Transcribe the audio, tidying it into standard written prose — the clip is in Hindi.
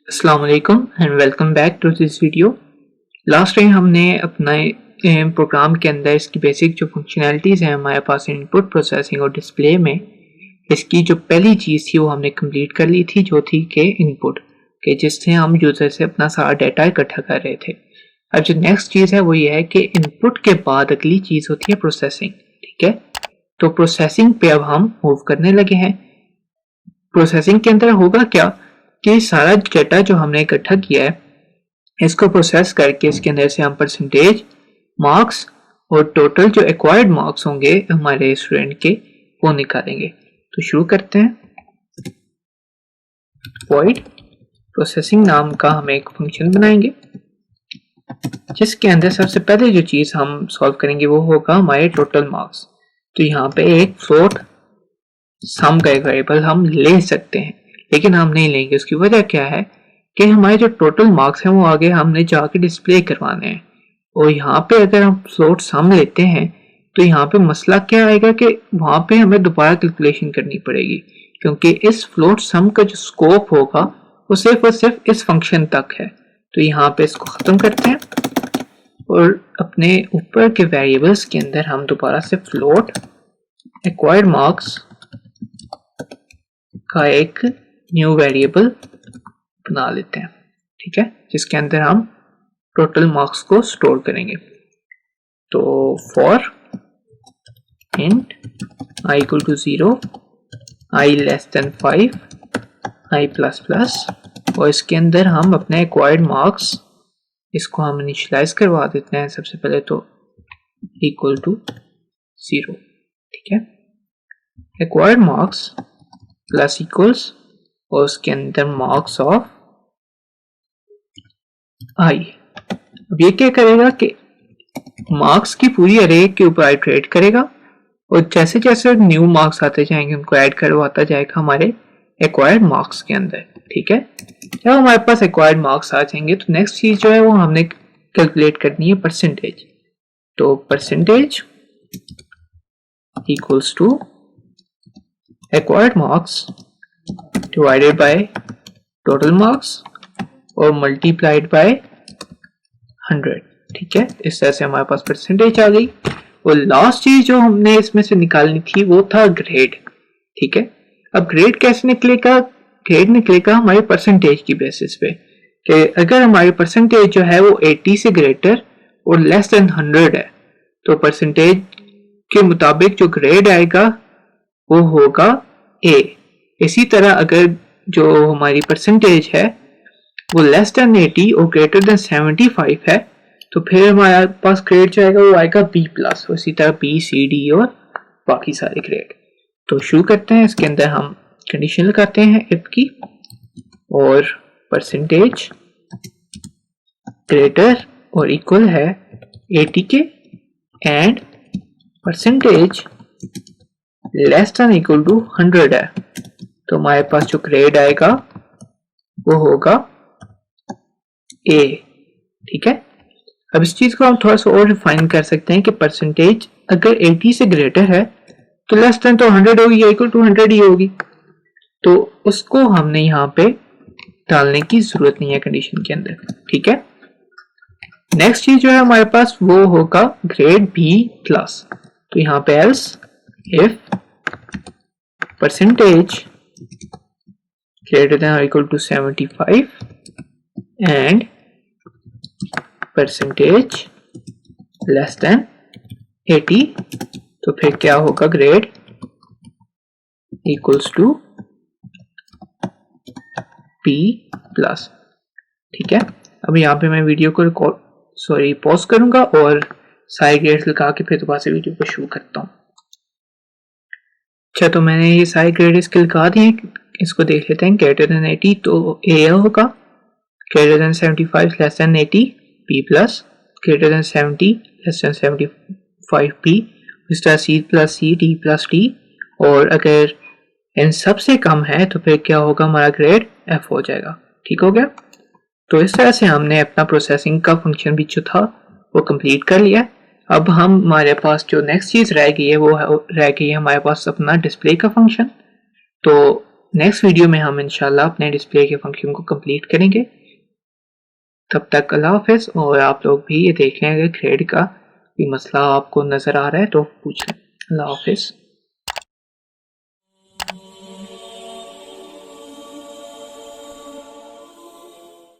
अस्सलाम वालेकुम and welcome back to this video. Last time हमने अपना प्रोग्राम के अंदर इसकी बेसिक जो फंक्शनैलिटीज़ हैं हमारे पास इनपुट प्रोसेसिंग और डिस्प्ले में, इसकी जो पहली चीज़ थी वो हमने कंप्लीट कर ली थी, जो थी कि इनपुट के जिससे हम यूज़र से अपना सारा डाटा इकट्ठा कर रहे थे। अब जो नेक्स्ट चीज़ है वो ये है कि इनपुट के बाद अगली चीज़ होती है प्रोसेसिंग। ठीक है, तो प्रोसेसिंग पे अब हम मूव करने लगे हैं। प्रोसेसिंग के अंदर होगा क्या कि सारा डाटा जो हमने इकट्ठा किया है इसको प्रोसेस करके इसके अंदर से हम परसेंटेज, मार्क्स और टोटल जो एक्वायर्ड मार्क्स होंगे हमारे स्टूडेंट के वो निकालेंगे। तो शुरू करते हैं। वॉइड प्रोसेसिंग नाम का हम एक फंक्शन बनाएंगे जिसके अंदर सबसे पहले जो चीज़ हम सॉल्व करेंगे वो होगा हमारे टोटल मार्क्स। तो यहाँ पे एक फ्लोट सम का एक वेरिएबल हम ले सकते हैं, लेकिन हम नहीं लेंगे। उसकी वजह क्या है कि हमारे जो टोटल मार्क्स हैं वो आगे हमने जाके डिस्प्ले करवाने हैं, और यहाँ पे अगर हम फ्लोट सम लेते हैं तो यहाँ पे मसला क्या आएगा कि वहाँ पे हमें दोबारा कैलकुलेशन करनी पड़ेगी, क्योंकि इस फ्लोट सम का जो स्कोप होगा वो सिर्फ और सिर्फ इस फंक्शन तक है। तो यहाँ पे इसको ख़त्म करते हैं और अपने ऊपर के वेरिएबल्स के अंदर हम दोबारा से फ्लोट एक्वायर्ड मार्क्स का एक न्यू वेरिएबल बना लेते हैं। ठीक है, जिसके अंदर हम टोटल मार्क्स को स्टोर करेंगे। तो for int i equal to 0, i less than 5, i plus plus, और इसके अंदर हम अपने एक्वायर्ड मार्क्स इसको हम इनिशियलाइज करवा देते हैं। सबसे पहले तो इक्वल टू 0। ठीक है, एक्वायर्ड मार्क्स प्लस इक्वल्स और उसके अंदर मार्क्स ऑफ i। अब ये क्या करेगा कि मार्क्स की पूरी अरे के ऊपर आइटरेट करेगा, और जैसे जैसे न्यू मार्क्स आते जाएंगे उनको ऐड करवाता जाएगा हमारे एक्वायर्ड मार्क्स के अंदर। ठीक है, जब हमारे पास एक्वायर्ड मार्क्स आ जाएंगे तो नेक्स्ट चीज जो है वो हमने कैलकुलेट करनी है परसेंटेज। तो percentage equals to acquired marks divided by total marks और मल्टीप्लाइड बाय 100। ठीक है, इस तरह से हमारे पास परसेंटेज आ गई। और लास्ट चीज जो हमने इसमें से निकालनी थी वो था ग्रेड। ठीक है, अब ग्रेड कैसे निकलेगा? ग्रेड निकलेगा हमारे परसेंटेज की बेसिस पे, कि अगर हमारी परसेंटेज जो है वो 80 से ग्रेटर और लेस देन 100 है तो परसेंटेज के मुताबिक जो ग्रेड आएगा वो होगा A। इसी तरह अगर जो हमारी परसेंटेज है वो लेस देन 80 और ग्रेटर देन 75 है तो फिर हमारे पास ग्रेड जो आएगा वो आएगा B प्लस, और इसी तरह B, C, D और बाकी सारे ग्रेड। तो शुरू करते हैं। इसके अंदर हम कंडीशन लगाते हैं इफ की, और परसेंटेज ग्रेटर और इक्वल है 80 के and percentage less than equal to 100 है, तो हमारे पास जो ग्रेड आएगा वो होगा A। ठीक है, अब इस चीज को हम थोड़ा सा और रिफाइन कर सकते हैं कि परसेंटेज अगर 80 से ग्रेटर है तो लेस देन तो 100 होगी या इक्वल टू 100 ही होगी, तो उसको हमने यहाँ पे डालने की जरूरत नहीं है कंडीशन के अंदर। ठीक है, नेक्स्ट चीज जो है हमारे पास वो होगा ग्रेड B प्लस। तो यहाँ पे else if percentage greater than और equal to 75 and percentage less than 80, तो फिर क्या होगा? Grade equals to B plus. ठीक है, अब यहाँ पे मैं वीडियो को पॉज करूंगा और सारे ग्रेड्स लगा के फिर दोबारा से वीडियो को शुरू करता हूँ। अच्छा, तो मैंने ये सारे ग्रेड इसके लगा दिए। इसको देख लेते हैं। ग्रेटर देन 80 तो A होगा, greater than 75 less than 80 B plus, greater than 70 less than 75 B, इस तरह C plus C, D plus D, और अगर इन सबसे कम है तो फिर क्या होगा? हमारा ग्रेड F हो जाएगा। ठीक हो गया। तो इस तरह से हमने अपना प्रोसेसिंग का फंक्शन भी जो था वो कंप्लीट कर लिया। अब हमारे पास जो नेक्स्ट चीज़ रह गई है वो रह गई है हमारे पास अपना डिस्प्ले का फंक्शन। तो नेक्स्ट वीडियो में हम इंशाल्लाह अपने डिस्प्ले के फंक्शन को कंप्लीट करेंगे। तब तक अल्लाह हाफिज़। और आप लोग भी ये देख लें अगर ग्रेड का कोई मसला आपको नज़र आ रहा है तो पूछें। अल्लाह हाफिज़।